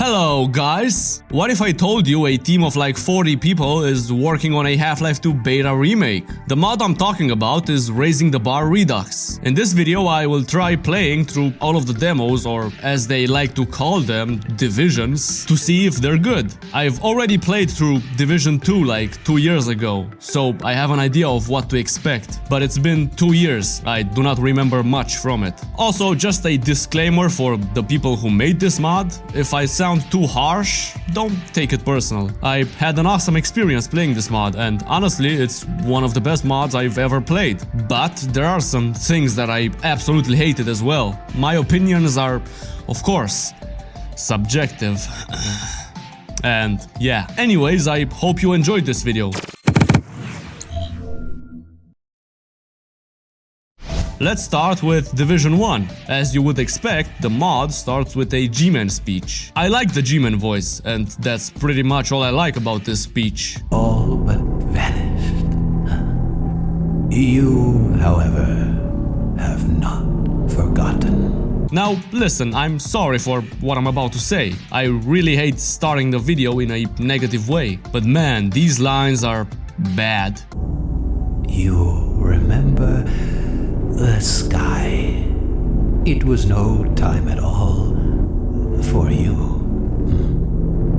Hello guys! What if I told you a team of like 40 people is working on a Half-Life 2 beta remake? The mod I'm talking about is Raising the Bar Redux. In this video I will try playing through all of the demos, or as they like to call them, divisions, to see if they're good. I've already played through Division 2 like 2 years ago, so I have an idea of what to expect. But it's been 2 years, I do not remember much from it. Also, just a disclaimer for the people who made this mod: if I sound too harsh, don't take it personal. I had an awesome experience playing this mod, and honestly, it's one of the best mods I've ever played. But there are some things that I absolutely hated as well. My opinions are, of course, subjective. And yeah, anyways, I hope you enjoyed this video. Let's start with Division 1. As you would expect, the mod starts with a G-Man speech. I like the G-Man voice, and that's pretty much all I like about this speech. All but vanished. You, however, have not forgotten. Now, listen, I'm sorry for what I'm about to say. I really hate starting the video in a negative way, but man, these lines are bad. You remember the sky. It was no time at all for you.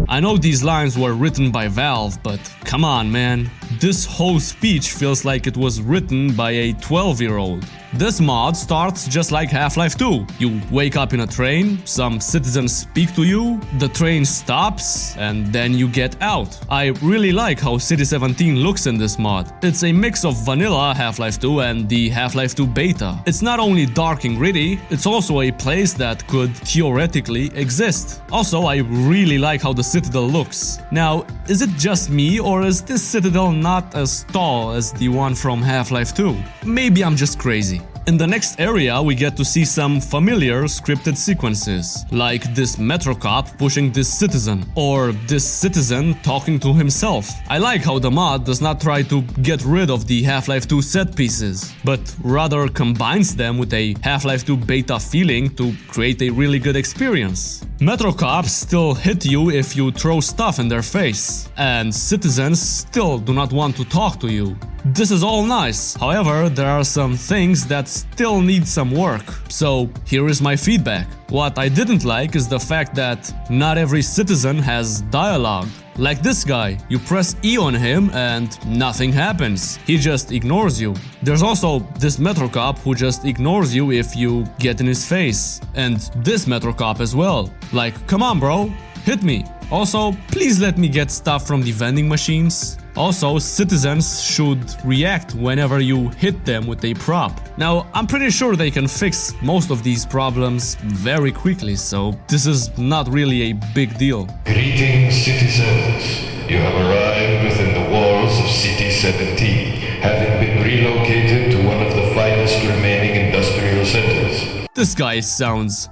I know these lines were written by Valve, but come on, man. This whole speech feels like it was written by a 12-year-old. This mod starts just like Half-Life 2. You wake up in a train, some citizens speak to you, the train stops, and then you get out. I really like how City 17 looks in this mod. It's a mix of vanilla Half-Life 2 and the Half-Life 2 beta. It's not only dark and gritty, it's also a place that could theoretically exist. Also, I really like how the Citadel looks. Now, is it just me, or is this Citadel not as tall as the one from Half-Life 2? Maybe I'm just crazy. In the next area, we get to see some familiar scripted sequences, like this metro cop pushing this citizen, or this citizen talking to himself. I like how the mod does not try to get rid of the Half-Life 2 set pieces, but rather combines them with a Half-Life 2 beta feeling to create a really good experience. Metro cops still hit you if you throw stuff in their face, and citizens still do not want to talk to you. This is all nice, however, there are some things that still need some work. So here is my feedback. What I didn't like is the fact that not every citizen has dialogue. Like this guy, you press E on him and nothing happens. He just ignores you. There's also this Metro Cop who just ignores you if you get in his face. And this Metro Cop as well. Like, come on bro, hit me. Also, please let me get stuff from the vending machines. Also, citizens should react whenever you hit them with a prop. Now, I'm pretty sure they can fix most of these problems very quickly, so this is not really a big deal. Greetings, citizens. You have arrived within the walls of City 17, having been relocated to one of the finest remaining industrial centers. This guy sounds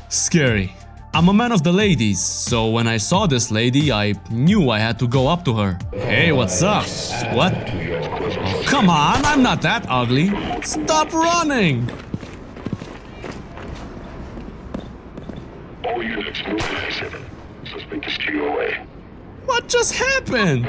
scary. I'm a man of the ladies, so when I saw this lady, I knew I had to go up to her. Hey, what's up? What? Oh, come on, I'm not that ugly. Stop running! All units move to A7. Suspect is TOA. What just happened?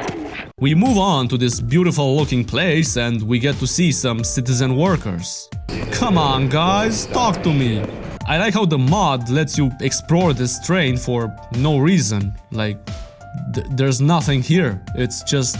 We move on to this beautiful looking place and we get to see some citizen workers. Come on guys, talk to me. I like how the mod lets you explore this train for no reason. Like, there's nothing here. It's just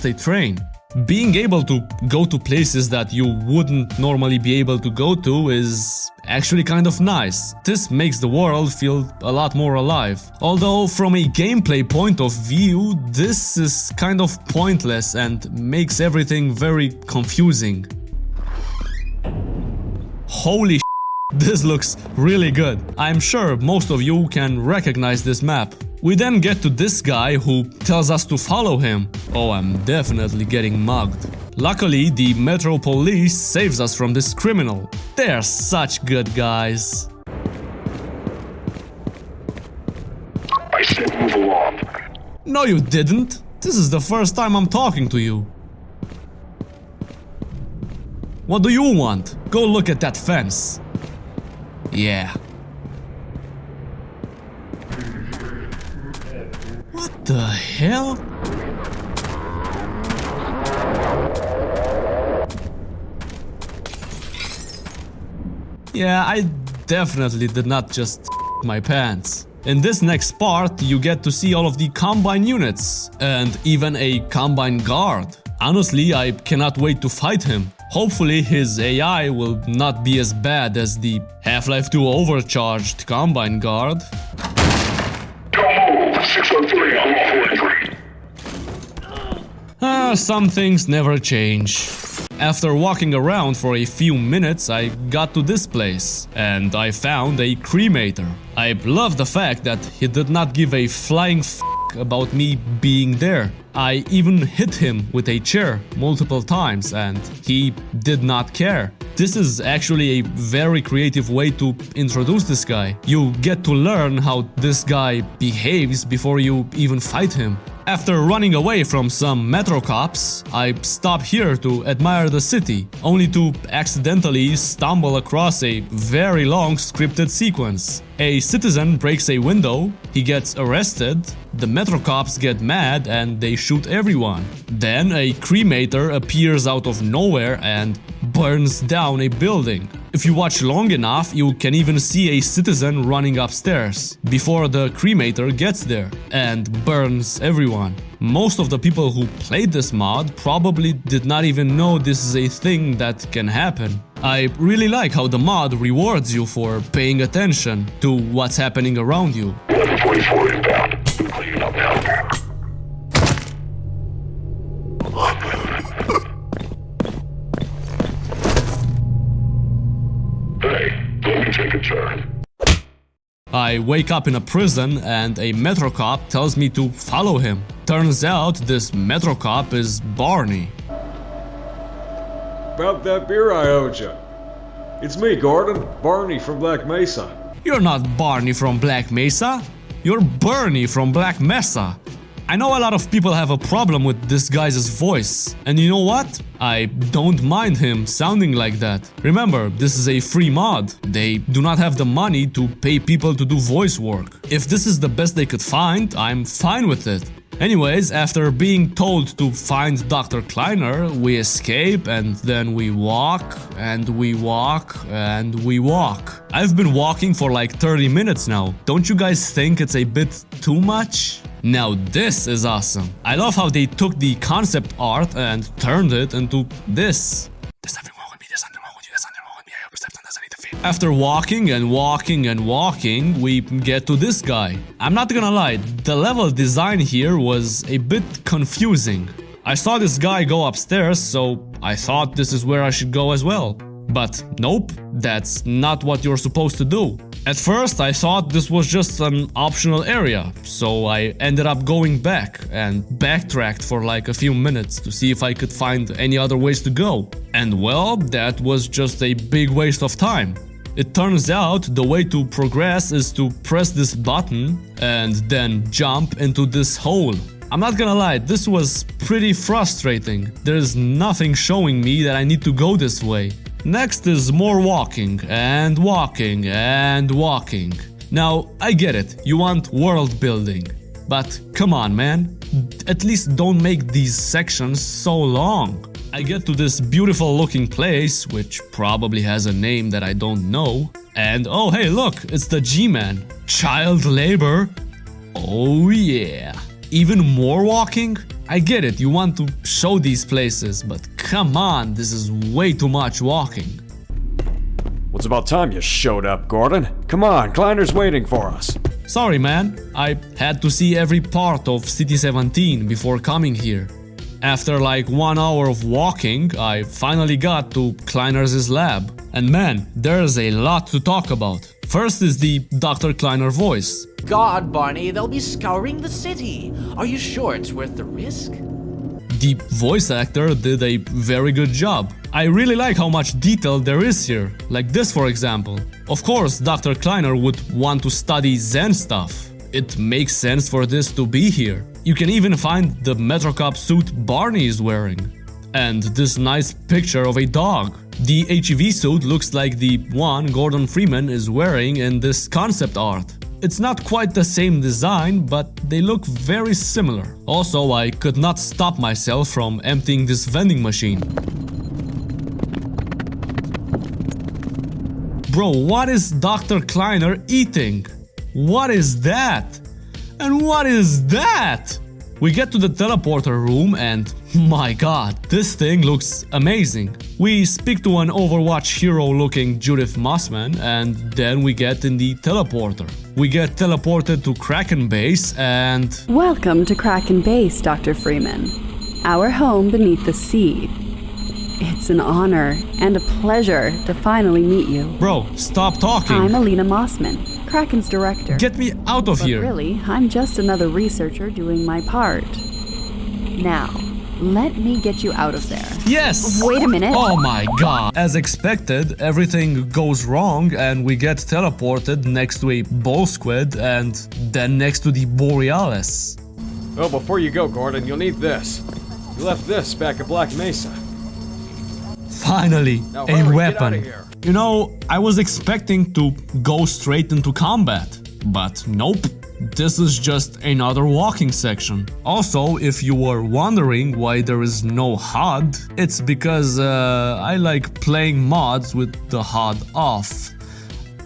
a train. Being able to go to places that you wouldn't normally be able to go to is actually kind of nice. This makes the world feel a lot more alive. Although from a gameplay point of view, this is kind of pointless and makes everything very confusing. Holy this looks really good. I'm sure most of you can recognize this map. We then get to this guy who tells us to follow him. Oh, I'm definitely getting mugged. Luckily, the Metro Police saves us from this criminal. They're such good guys. I said move along. No, you didn't. This is the first time I'm talking to you. What do you want? Go look at that fence. Yeah. What the hell? Yeah, I definitely did not just my pants. In this next part, you get to see all of the Combine units, and even a Combine guard. Honestly, I cannot wait to fight him. Hopefully his AI will not be as bad as the Half-Life 2 overcharged Combine guard. Go move, 613, unlawful entry. Some things never change. After walking around for a few minutes, I got to this place, and I found a cremator. I love the fact that he did not give a flying f*** about me being there. I even hit him with a chair multiple times, and he did not care. This is actually a very creative way to introduce this guy. You get to learn how this guy behaves before you even fight him. After running away from some metro cops, I stop here to admire the city, only to accidentally stumble across a very long scripted sequence. A citizen breaks a window, he gets arrested, the metro cops get mad and they shoot everyone. Then a cremator appears out of nowhere and burns down a building. If you watch long enough, you can even see a citizen running upstairs before the cremator gets there and burns everyone. Most of the people who played this mod probably did not even know this is a thing that can happen. I really like how the mod rewards you for paying attention to what's happening around you. 1144 inbound. Cleaning up now. Hey, let me take a turn. I wake up in a prison and a metro cop tells me to follow him. Turns out this metro cop is Barney. About that beer I owed you. It's me, Gordon. Barney from Black Mesa. You're not Barney from Black Mesa. You're Bernie from Black Mesa. I know a lot of people have a problem with this guy's voice. And you know what? I don't mind him sounding like that. Remember, this is a free mod. They do not have the money to pay people to do voice work. If this is the best they could find, I'm fine with it. Anyways, after being told to find Dr. Kleiner, we escape and then we walk and we walk and we walk. I've been walking for like 30 minutes now. Don't you guys think it's a bit too much? Now this is awesome. I love how they took the concept art and turned it into this. After walking and walking and walking, we get to this guy. I'm not gonna lie, the level design here was a bit confusing. I saw this guy go upstairs, so I thought this is where I should go as well. But nope, that's not what you're supposed to do. At first I thought this was just an optional area, so I ended up going back and backtracked for like a few minutes to see if I could find any other ways to go. And well, that was just a big waste of time. It turns out the way to progress is to press this button and then jump into this hole. I'm not gonna lie, this was pretty frustrating. There's nothing showing me that I need to go this way. Next is more walking and walking and walking. Now, I get it, you want world building. But come on, man, at least don't make these sections so long. I get to this beautiful looking place, which probably has a name that I don't know. And oh hey look, it's the G-Man. Child labor? Oh yeah. Even more walking? I get it, you want to show these places, but come on, this is way too much walking. Well, it's about time you showed up, Gordon. Come on, Kleiner's waiting for us. Sorry man, I had to see every part of City 17 before coming here. After like 1 hour of walking, I finally got to Kleiner's lab. And man, there's a lot to talk about. First is the Dr. Kleiner voice. God, Barney, they'll be scouring the city. Are you sure it's worth the risk? The voice actor did a very good job. I really like how much detail there is here, like this for example. Of course, Dr. Kleiner would want to study Zen stuff. It makes sense for this to be here. You can even find the Metrocop suit Barney is wearing. And this nice picture of a dog. The HEV suit looks like the one Gordon Freeman is wearing in this concept art. It's not quite the same design, but they look very similar. Also, I could not stop myself from emptying this vending machine. Bro, what is Dr. Kleiner eating? What is that? And what is that? We get to the teleporter room and my god, this thing looks amazing. We speak to an Overwatch hero looking Judith Mossman and then we get in the teleporter. We get teleported to Kraken Base and... Welcome to Kraken Base, Dr. Freeman. Our home beneath the sea. It's an honor and a pleasure to finally meet you. Bro, stop talking. I'm Alina Mossman, Kraken's director. Get me out of here. Really, I'm just another researcher doing my part. Now, let me get you out of there. Yes! Wait a minute. Oh my god. As expected, everything goes wrong and we get teleported next to a bull squid and then next to the Borealis. Oh, before you go, Gordon, you'll need this. You left this back at Black Mesa. Finally, Now a hurry, get weapon. outta here. You know, I was expecting to go straight into combat, but nope. This is just another walking section. Also, if you were wondering why there is no HUD, it's because I like playing mods with the HUD off.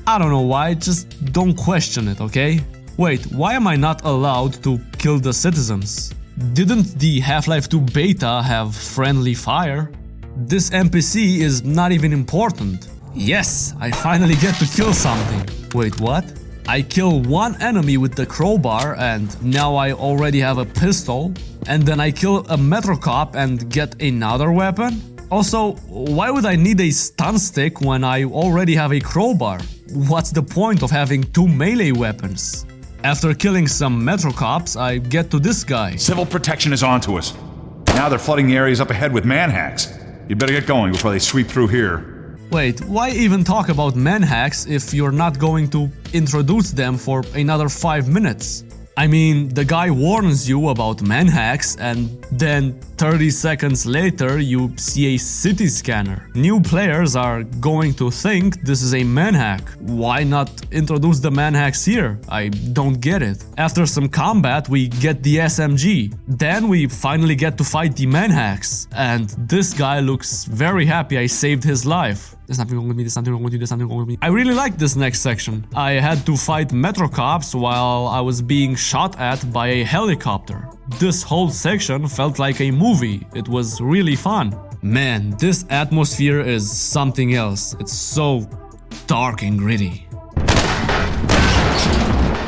I don't know why, just don't question it, okay? Wait, why am I not allowed to kill the citizens? Didn't the Half-Life 2 beta have friendly fire? This NPC is not even important. Yes, I finally get to kill something. Wait, what? I kill one enemy with the crowbar and now I already have a pistol. And then I kill a Metro Cop and get another weapon? Also, why would I need a stun stick when I already have a crowbar? What's the point of having two melee weapons? After killing some Metro Cops, I get to this guy. Civil protection is on to us. Now they're flooding the areas up ahead with manhacks. You better get going before they sweep through here. Wait, why even talk about manhacks if you're not going to introduce them for another 5 minutes? I mean, the guy warns you about manhacks and then 30 seconds later you see a city scanner. New players are going to think this is a manhack. Why not introduce the manhacks here? I don't get it. After some combat we get the SMG. Then we finally get to fight the manhacks. And this guy looks very happy I saved his life. There's nothing wrong with me, there's nothing wrong with you, there's nothing wrong with me. I really like this next section. I had to fight Metro Cops while I was being shot at by a helicopter. This whole section felt like a movie. It was really fun. Man, this atmosphere is something else. It's so dark and gritty.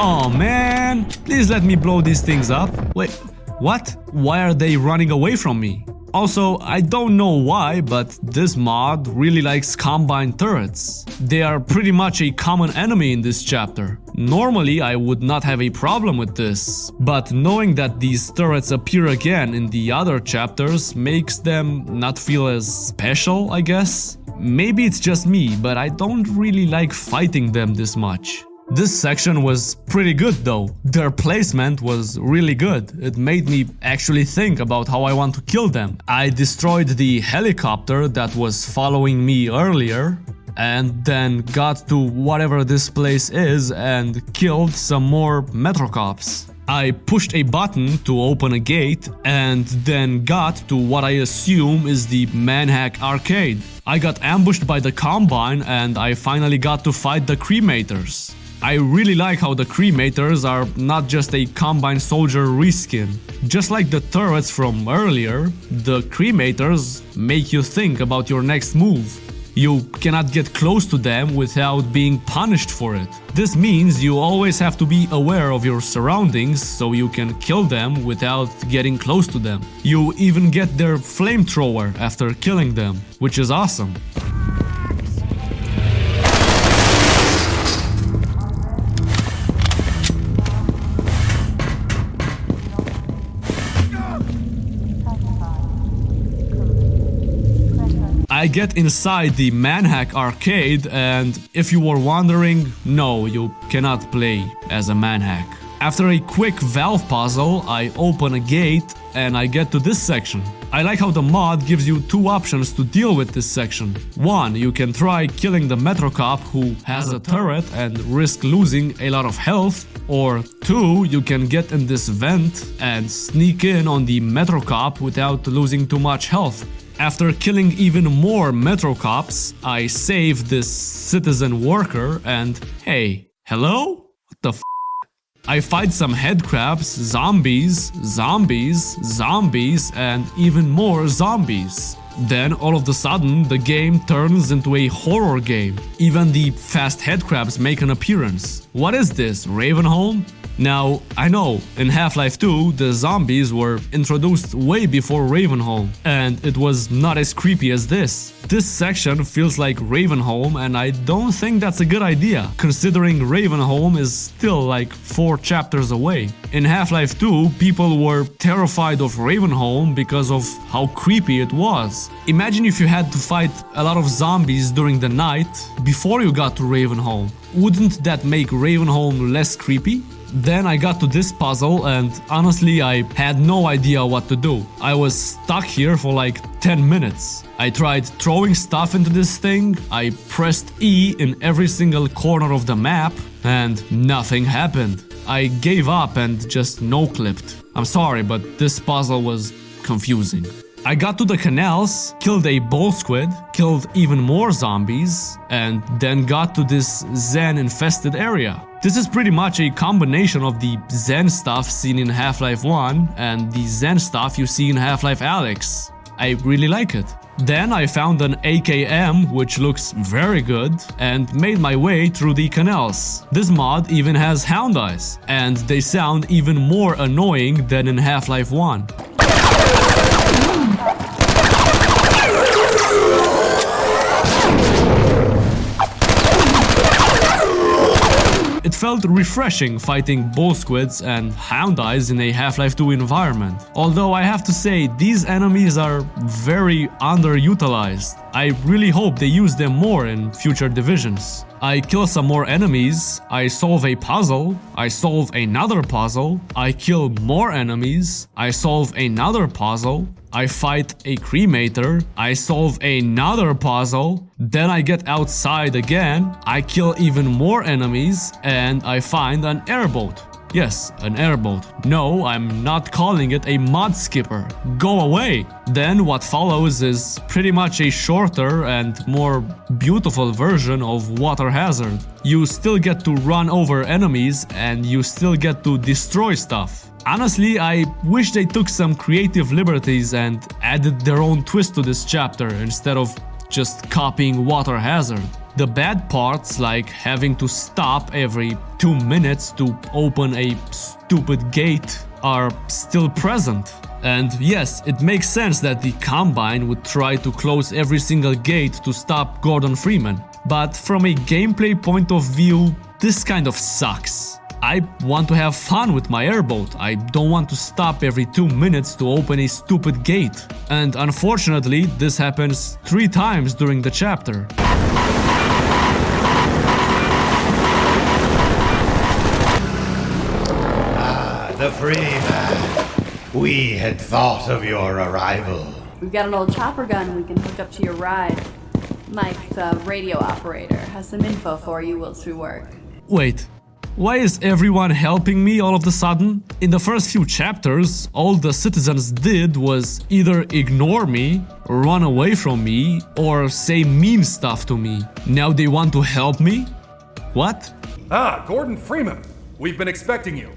Oh man, please let me blow these things up. Wait, what? Why are they running away from me? Also, I don't know why, but this mod really likes combine turrets. They are pretty much a common enemy in this chapter. Normally, I would not have a problem with this, but knowing that these turrets appear again in the other chapters makes them not feel as special, I guess. Maybe it's just me, but I don't really like fighting them this much. This section was pretty good though. Their placement was really good. It made me actually think about how I want to kill them. I destroyed the helicopter that was following me earlier and then got to whatever this place is and killed some more Metro Cops. I pushed a button to open a gate and then got to what I assume is the Manhack Arcade. I got ambushed by the Combine and I finally got to fight the Cremators. I really like how the Cremators are not just a Combine Soldier reskin. Just like the turrets from earlier, the Cremators make you think about your next move. You cannot get close to them without being punished for it. This means you always have to be aware of your surroundings so you can kill them without getting close to them. You even get their flamethrower after killing them, which is awesome. I get inside the Manhack Arcade and if you were wondering, no, you cannot play as a Manhack. After a quick valve puzzle, I open a gate and I get to this section. I like how the mod gives you two options to deal with this section. One, you can try killing the Metro Cop who has a turret and risk losing a lot of health. Or two, you can get in this vent and sneak in on the Metro Cop without losing too much health. After killing even more Metro Cops, I save this citizen worker and hey, hello? What the f? I fight some headcrabs, zombies, and even more zombies. Then all of a sudden the game turns into a horror game. Even the fast headcrabs make an appearance. What is this, Ravenholm? Now, I know, in Half-Life 2, the zombies were introduced way before Ravenholm, and it was not as creepy as this. This section feels like Ravenholm, and I don't think that's a good idea, considering Ravenholm is still like 4 chapters away. In Half-Life 2, people were terrified of Ravenholm because of how creepy it was. Imagine if you had to fight a lot of zombies during the night before you got to Ravenholm. Wouldn't that make Ravenholm less creepy? Then I got to this puzzle and honestly I had no idea what to do. I was stuck here for like 10 minutes. I tried throwing stuff into this thing, I pressed E in every single corner of the map and nothing happened. I gave up and just no-clipped. I'm sorry, but this puzzle was confusing. I got to the canals, killed a bull squid, killed even more zombies, and then got to this Zen-infested area. This is pretty much a combination of the Zen stuff seen in Half-Life 1 and the Zen stuff you see in Half-Life Alyx. I really like it. Then I found an AKM which looks very good and made my way through the canals. This mod even has hound eyes, and they sound even more annoying than in Half-Life 1. It felt refreshing fighting bull squids and hound eyes in a Half-Life 2 environment. Although I have to say, these enemies are very underutilized. I really hope they use them more in future divisions. I kill some more enemies, I solve a puzzle, I solve another puzzle, I kill more enemies, I solve another puzzle, I fight a cremator, I solve another puzzle, then I get outside again, I kill even more enemies, and I find an airboat. Yes, an airboat. No, I'm not calling it a mud skipper. Go away! Then what follows is pretty much a shorter and more beautiful version of Water Hazard. You still get to run over enemies and you still get to destroy stuff. Honestly, I wish they took some creative liberties and added their own twist to this chapter instead of just copying Water Hazard. The bad parts, like having to stop every 2 minutes to open a stupid gate, are still present. And yes, it makes sense that the Combine would try to close every single gate to stop Gordon Freeman. But from a gameplay point of view, this kind of sucks. I want to have fun with my airboat. I don't want to stop every 2 minutes to open a stupid gate. And unfortunately, this happens 3 times during the chapter. The Freeman. We had thought of your arrival. We've got an old chopper gun we can hook up to your ride. Mike, the radio operator, has some info for you whilst we work. Wait, why is everyone helping me all of a sudden? In the first few chapters, all the citizens did was either ignore me, run away from me, or say mean stuff to me. Now they want to help me? What? Ah, Gordon Freeman. We've been expecting you.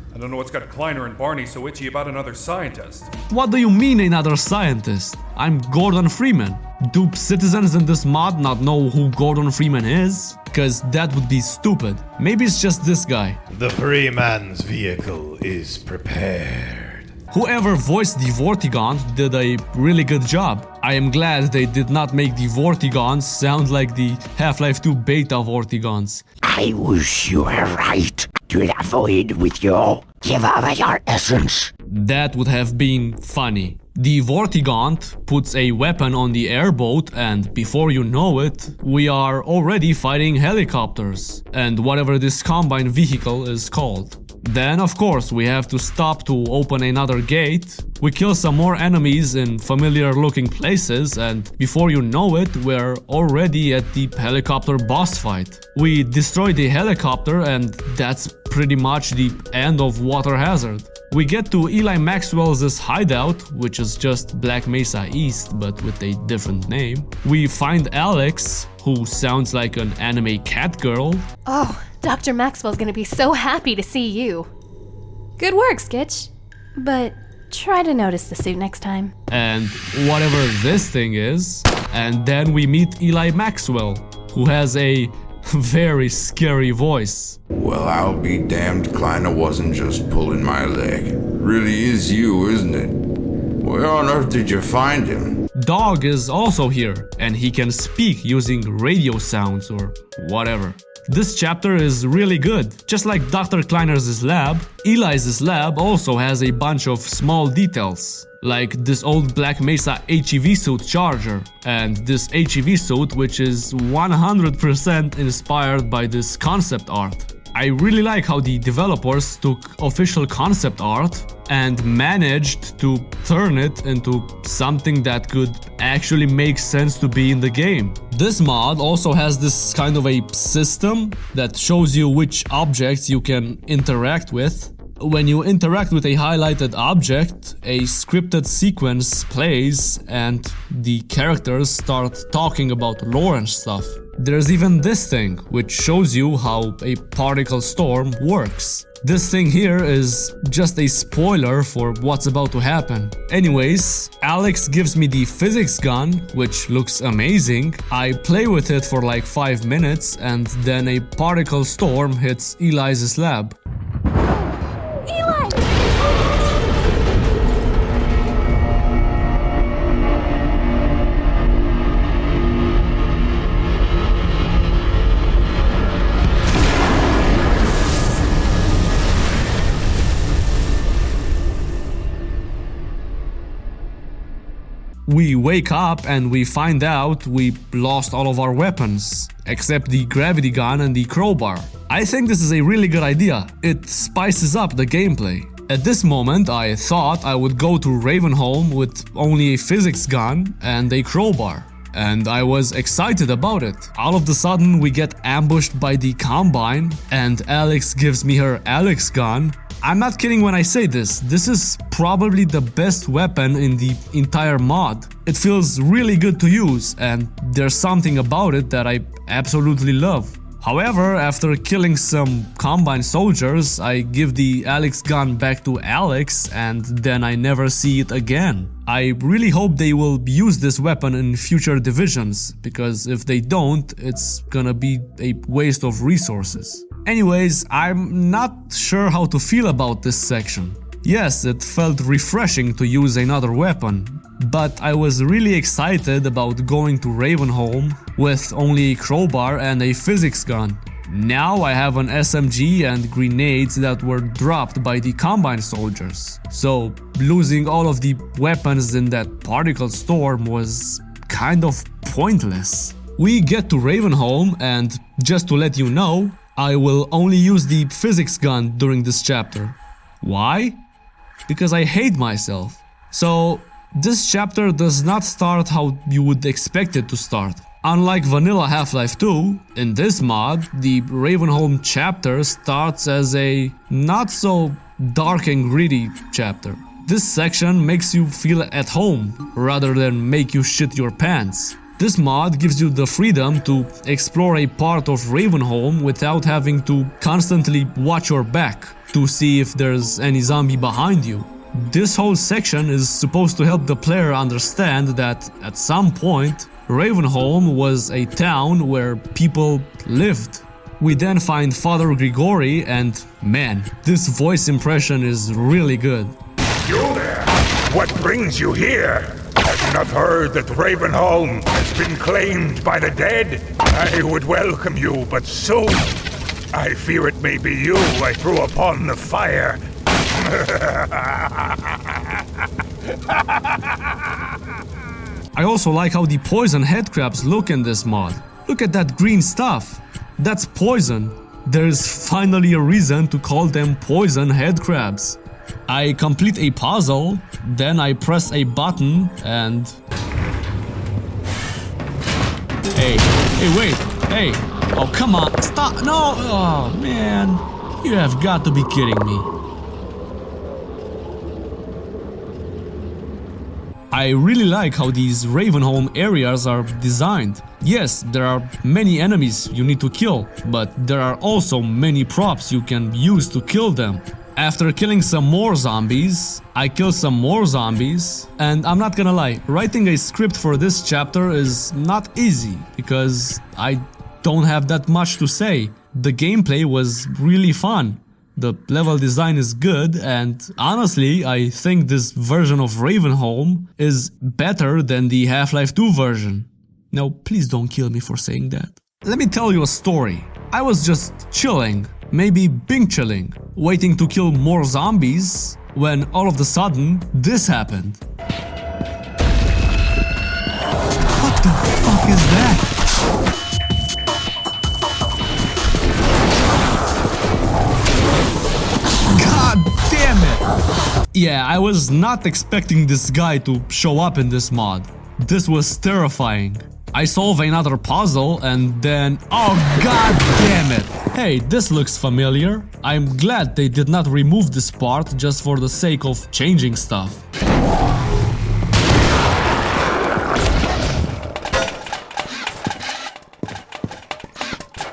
I don't know what's got Kleiner and Barney so itchy about another scientist. What do you mean another scientist? I'm Gordon Freeman. Do citizens in this mod not know who Gordon Freeman is? Cause that would be stupid. Maybe it's just this guy. The Freeman's vehicle is prepared. Whoever voiced the Vortigaunt did a really good job. I am glad they did not make the Vortigaunts sound like the Half-Life 2 beta Vortigaunts. I wish you were right to avoid with you. Give over your essence. That would have been funny. The Vortigaunt puts a weapon on the airboat, and before you know it, we are already fighting helicopters and whatever this combine vehicle is called. Then, of course, we have to stop to open another gate. We kill some more enemies in familiar looking places, and before you know it, we're already at the helicopter boss fight. We destroy the helicopter, and that's pretty much the end of Water Hazard. We get to Eli Maxwell's hideout, which is just Black Mesa East, but with a different name. We find Alex, who sounds like an anime cat girl. Oh, Dr. Maxwell's gonna be so happy to see you. Good work, Skitch. But try to notice the suit next time. And whatever this thing is. And then we meet Eli Maxwell, who has a very scary voice. Well, I'll be damned Kleiner wasn't just pulling my leg. Really is you, isn't it? Where on earth did you find him? Dog is also here, and he can speak using radio sounds or whatever. This chapter is really good. Just like Dr. Kleiner's lab, Eli's lab also has a bunch of small details. Like this old Black Mesa HEV suit charger, and this HEV suit which is 100% inspired by this concept art. I really like how the developers took official concept art and managed to turn it into something that could actually make sense to be in the game. This mod also has this kind of a system that shows you which objects you can interact with. When you interact with a highlighted object, a scripted sequence plays and the characters start talking about lore and stuff. There's even this thing, which shows you how a particle storm works. This thing here is just a spoiler for what's about to happen. Anyways, Alex gives me the physics gun, which looks amazing. I play with it for like 5 minutes and then a particle storm hits Eli's lab. We wake up and we find out we lost all of our weapons, except the gravity gun and the crowbar. I think this is a really good idea. It spices up the gameplay. At this moment, I thought I would go to Ravenholm with only a physics gun and a crowbar. And I was excited about it. All of a sudden, we get ambushed by the Combine, and Alex gives me her Alex gun. I'm not kidding when I say this. This is probably the best weapon in the entire mod. It feels really good to use, and there's something about it that I absolutely love. However, after killing some Combine soldiers, I give the Alex gun back to Alex and then I never see it again. I really hope they will use this weapon in future divisions, because if they don't, it's gonna be a waste of resources. Anyways, I'm not sure how to feel about this section. Yes, it felt refreshing to use another weapon, but I was really excited about going to Ravenholm with only a crowbar and a physics gun. Now I have an SMG and grenades that were dropped by the Combine soldiers, so losing all of the weapons in that particle storm was kind of pointless. We get to Ravenholm, and just to let you know, I will only use the physics gun during this chapter. Why? Because I hate myself. So this chapter does not start how you would expect it to start. Unlike vanilla Half-Life 2, in this mod, the Ravenholm chapter starts as a not so dark and gritty chapter. This section makes you feel at home rather than make you shit your pants. This mod gives you the freedom to explore a part of Ravenholm without having to constantly watch your back to see if there's any zombie behind you. This whole section is supposed to help the player understand that at some point, Ravenholm was a town where people lived. We then find Father Grigori, and man, this voice impression is really good. You there! What brings you here? Have you not heard that Ravenholm has been claimed by the dead? I would welcome you, but soon. I fear it may be you I threw upon the fire. I also like how the poison headcrabs look in this mod. Look at that green stuff. That's poison. There's finally a reason to call them poison headcrabs. I complete a puzzle, then I press a button and... Hey, wait, hey. Oh, come on, stop, no, oh, man. You have got to be kidding me. I really like how these Ravenholm areas are designed. Yes, there are many enemies you need to kill, but there are also many props you can use to kill them. After killing some more zombies, I kill some more zombies, and I'm not gonna lie, writing a script for this chapter is not easy, because I don't have that much to say. The gameplay was really fun. The level design is good, and honestly, I think this version of Ravenholm is better than the Half-Life 2 version. No, please don't kill me for saying that. Let me tell you a story. I was just chilling, maybe bing chilling, waiting to kill more zombies, when all of a sudden, this happened. What the fuck is that? Damn it! Yeah, I was not expecting this guy to show up in this mod. This was terrifying. I solve another puzzle and then... Oh god damn it! Hey, this looks familiar. I'm glad they did not remove this part just for the sake of changing stuff.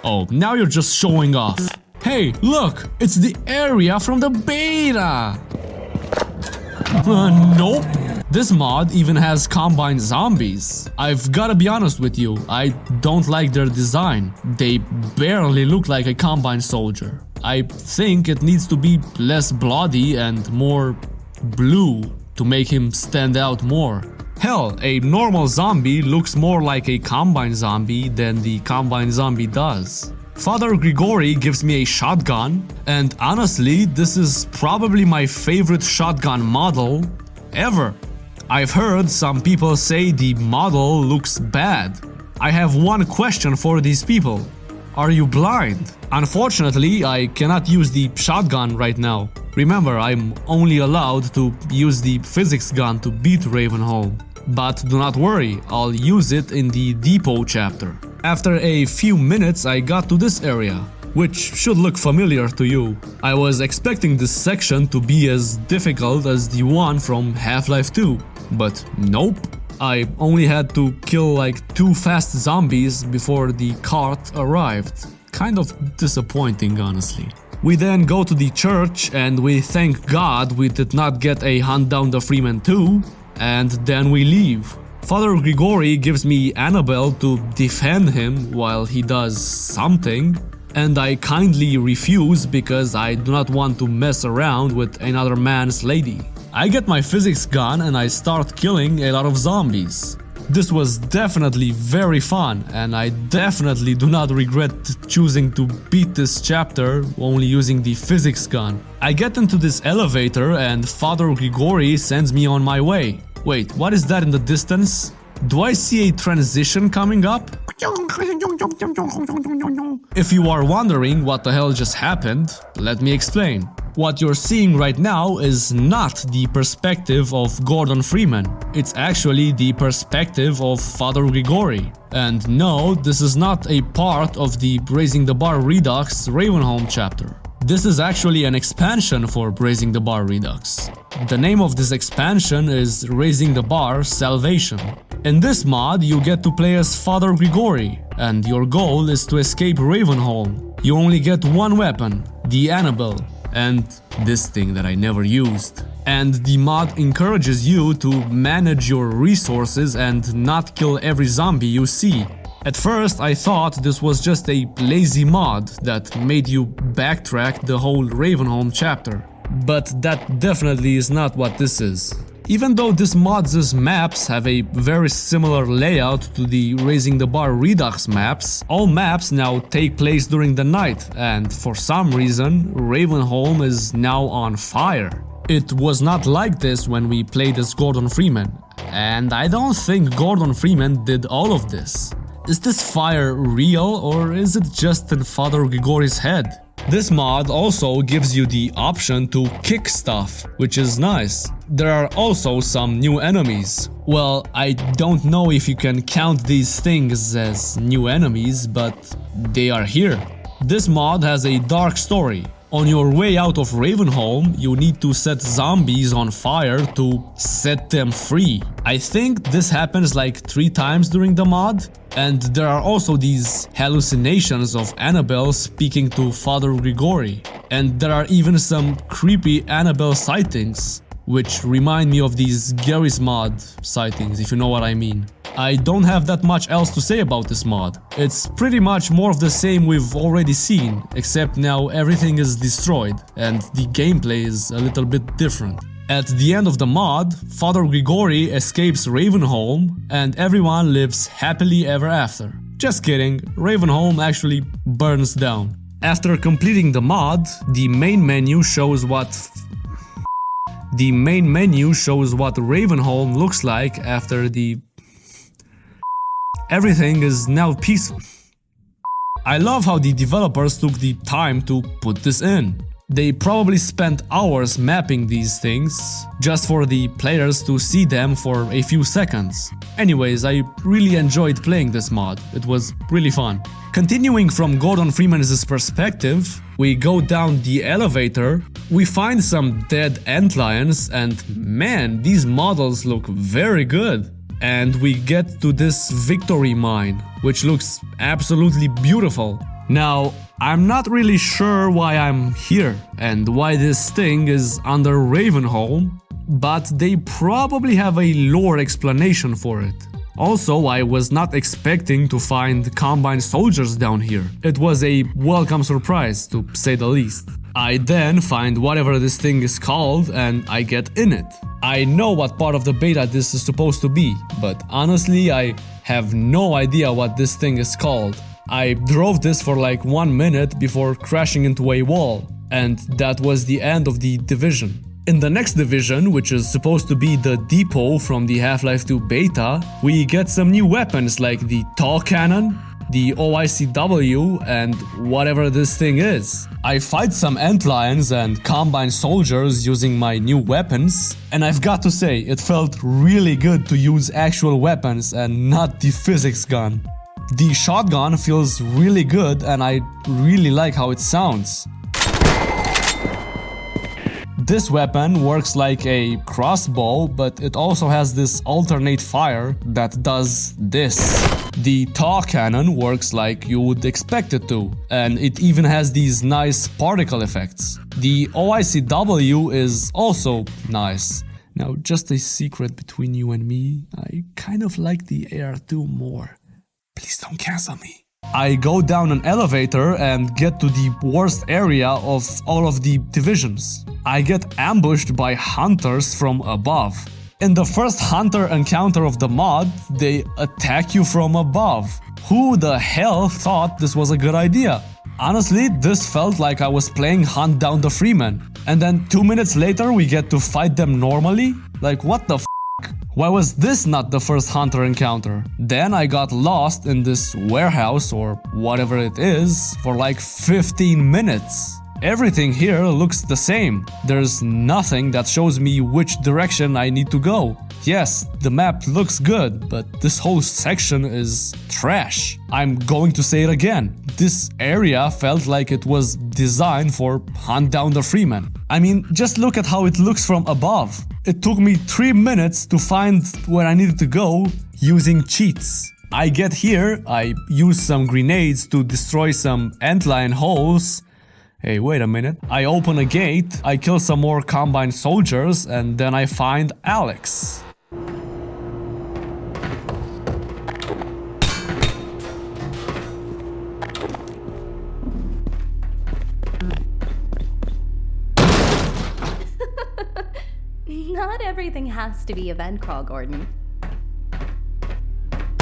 Oh, now you're just showing off. Hey, look! It's the area from the beta! Nope. This mod even has combined zombies. I've gotta be honest with you, I don't like their design. They barely look like a combined soldier. I think it needs to be less bloody and more blue to make him stand out more. Hell, a normal zombie looks more like a combined zombie than the combined zombie does. Father Grigori gives me a shotgun, and honestly, this is probably my favorite shotgun model ever. I've heard some people say the model looks bad. I have one question for these people. Are you blind? Unfortunately, I cannot use the shotgun right now. Remember, I'm only allowed to use the physics gun to beat Ravenholm. But do not worry, I'll use it in the depot chapter. After a few minutes I got to this area, which should look familiar to you. I was expecting this section to be as difficult as the one from Half-Life 2, but nope. I only had to kill like 2 fast zombies before the cart arrived. Kind of disappointing, honestly. We then go to the church and we thank God we did not get a hunt down the Freeman 2, and then we leave. Father Grigori gives me Annabelle to defend him while he does something, and I kindly refuse because I do not want to mess around with another man's lady. I get my physics gun and I start killing a lot of zombies. This was definitely very fun, and I definitely do not regret choosing to beat this chapter only using the physics gun. I get into this elevator and Father Grigori sends me on my way. Wait, what is that in the distance? Do I see a transition coming up? If you are wondering what the hell just happened, let me explain. What you're seeing right now is not the perspective of Gordon Freeman. It's actually the perspective of Father Grigori. And no, this is not a part of the Raising the Bar Redux Ravenholm chapter. This is actually an expansion for Raising the Bar Redux. The name of this expansion is Raising the Bar Salvation. In this mod, you get to play as Father Grigori, and your goal is to escape Ravenholm. You only get one weapon, the Annabelle, and this thing that I never used. And the mod encourages you to manage your resources and not kill every zombie you see. At first I thought this was just a lazy mod that made you backtrack the whole Ravenholm chapter. But that definitely is not what this is. Even though this mod's maps have a very similar layout to the Raising the Bar Redux maps, all maps now take place during the night, and for some reason, Ravenholm is now on fire. It was not like this when we played as Gordon Freeman, and I don't think Gordon Freeman did all of this. Is this fire real, or is it just in Father Grigori's head? This mod also gives you the option to kick stuff, which is nice. There are also some new enemies. Well, I don't know if you can count these things as new enemies, but they are here. This mod has a dark story. On your way out of Ravenholm, you need to set zombies on fire to set them free. I think this happens like 3 times during the mod. And there are also these hallucinations of Annabelle speaking to Father Grigori. And there are even some creepy Annabelle sightings, which remind me of these Garry's Mod sightings, if you know what I mean. I don't have that much else to say about this mod. It's pretty much more of the same we've already seen, except now everything is destroyed and the gameplay is a little bit different. At the end of the mod, Father Grigori escapes Ravenholm and everyone lives happily ever after. Just kidding, Ravenholm actually burns down. After completing the mod, the main menu shows what Ravenholm looks like after the... Everything is now peaceful. I love how the developers took the time to put this in. They probably spent hours mapping these things, just for the players to see them for a few seconds. Anyways, I really enjoyed playing this mod, it was really fun. Continuing from Gordon Freeman's perspective, we go down the elevator, we find some dead antlions, and man, these models look very good. And we get to this victory mine, which looks absolutely beautiful. Now, I'm not really sure why I'm here and why this thing is under Ravenholm, but they probably have a lore explanation for it. Also, I was not expecting to find Combine soldiers down here. It was a welcome surprise, to say the least. I then find whatever this thing is called and I get in it. I know what part of the beta this is supposed to be, but honestly I have no idea what this thing is called. I drove this for like 1 minute before crashing into a wall, and that was the end of the division. In the next division, which is supposed to be the depot from the Half-Life 2 beta, we get some new weapons like the tall cannon, the OICW, and whatever this thing is. I fight some antlions and Combine soldiers using my new weapons, and I've got to say, it felt really good to use actual weapons and not the physics gun. The shotgun feels really good and I really like how it sounds. This weapon works like a crossbow, but it also has this alternate fire that does this. The TAW cannon works like you would expect it to, and it even has these nice particle effects. The OICW is also nice. Now, just a secret between you and me, I kind of like the AR2 more. Please don't cancel me. I go down an elevator and get to the worst area of all of the divisions. I get ambushed by hunters from above. In the first hunter encounter of the mod, they attack you from above. Who the hell thought this was a good idea? Honestly, this felt like I was playing Hunt Down the Freeman. And then 2 minutes later we get to fight them normally? Like what the f***? Why was this not the first hunter encounter? Then I got lost in this warehouse or whatever it is for like 15 minutes. Everything here looks the same. There's nothing that shows me which direction I need to go. Yes, the map looks good, but this whole section is trash. I'm going to say it again. This area felt like it was designed for Hunt Down the Freeman. I mean, just look at how it looks from above. It took me 3 minutes to find where I needed to go using cheats. I get here, I use some grenades to destroy some antlion holes. Hey, wait a minute. I open a gate, I kill some more Combine soldiers, and then I find Alex. Not everything has to be event crawl, Gordon.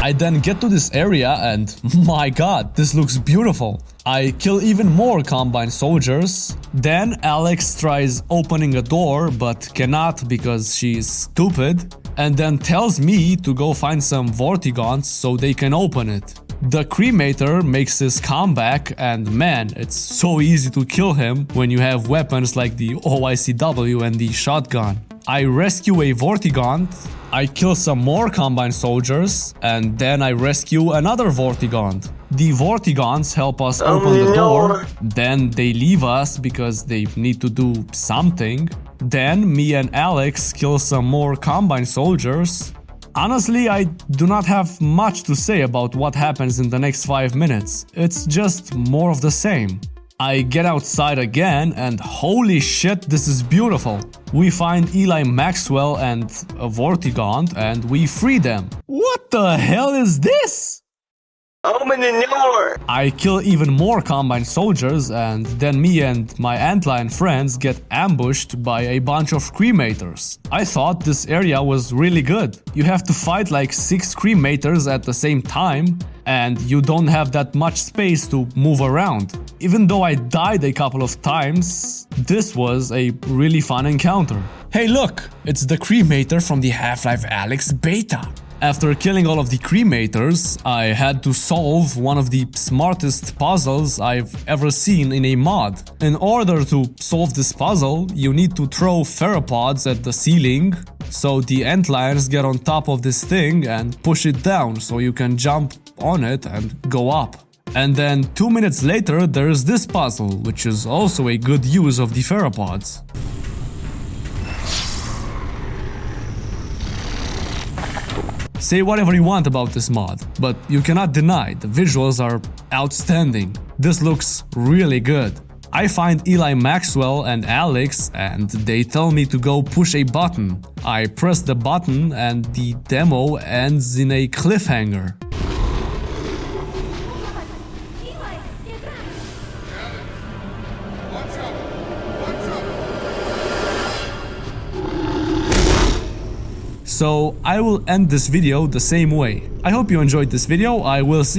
I then get to this area and my god, this looks beautiful. I kill even more Combine soldiers. Then Alex tries opening a door but cannot because she is stupid. And then tells me to go find some Vortigons so they can open it. The cremator makes his comeback and man, it's so easy to kill him when you have weapons like the OICW and the shotgun. I rescue a Vortigaunt, I kill some more Combine soldiers, and then I rescue another Vortigaunt. The Vortigaunts help us open the door, then they leave us because they need to do something. Then me and Alex kill some more Combine soldiers. Honestly, I do not have much to say about what happens in the next 5 minutes. It's just more of the same. I get outside again and holy shit, this is beautiful. We find Eli Maxwell and a Vortigaunt and we free them. What the hell is this? Open the door! I kill even more Combine soldiers and then me and my antlion friends get ambushed by a bunch of cremators. I thought this area was really good. You have to fight like 6 cremators at the same time and you don't have that much space to move around. Even though I died a couple of times, this was a really fun encounter. Hey look, it's the cremator from the Half-Life Alyx beta. After killing all of the cremators, I had to solve one of the smartest puzzles I've ever seen in a mod. In order to solve this puzzle, you need to throw theropods at the ceiling, so the antlions get on top of this thing and push it down so you can jump on it and go up. And then 2 minutes later there's this puzzle, which is also a good use of the theropods. Say whatever you want about this mod, but you cannot deny the visuals are outstanding. This looks really good. I find Eli Maxwell and Alex and they tell me to go push a button. I press the button and the demo ends in a cliffhanger. So I will end this video the same way. I hope you enjoyed this video. I will see